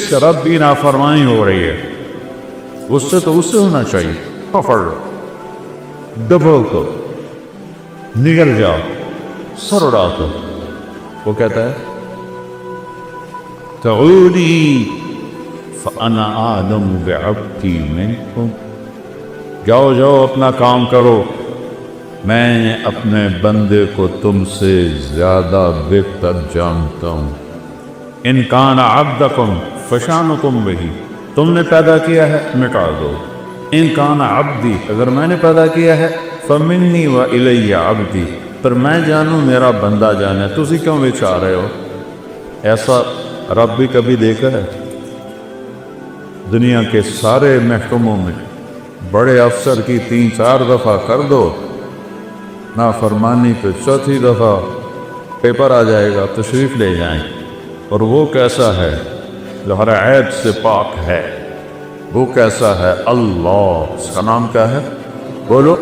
طرف بھی نافرمانی ہو رہی ہے، اس سے تو اس سے ہونا چاہیے، کفر ڈبل کو نگل جاؤ، سر اڑا دو۔ وہ کہتا ہے تعودی فانا اعلم بعبدی منکم، جاؤ جاؤ اپنا کام کرو، میں اپنے بندے کو تم سے زیادہ بہتر جانتا ہوں۔ ان کان عبدکم فشانکم بہی، تم نے پیدا کیا ہے مٹا دو۔ ان کان عبدی، اگر میں نے پیدا کیا ہے، فمنی و الی عبدی، پر میں جانوں میرا بندہ جانے، تسی کیوں بچا رہے ہو؟ ایسا رب بھی کبھی دیکھا ہے؟ دنیا کے سارے محکموں میں بڑے افسر کی 3-4 دفعہ کر دو، نافرمانی پہ چوتھی دفعہ پیپر آ جائے گا، تشریف لے جائیں۔ اور وہ کیسا ہے جو ہر عیب سے پاک ہے؟ وہ کیسا ہے؟ اللہ، اس کا نام کیا ہے؟ بولو۔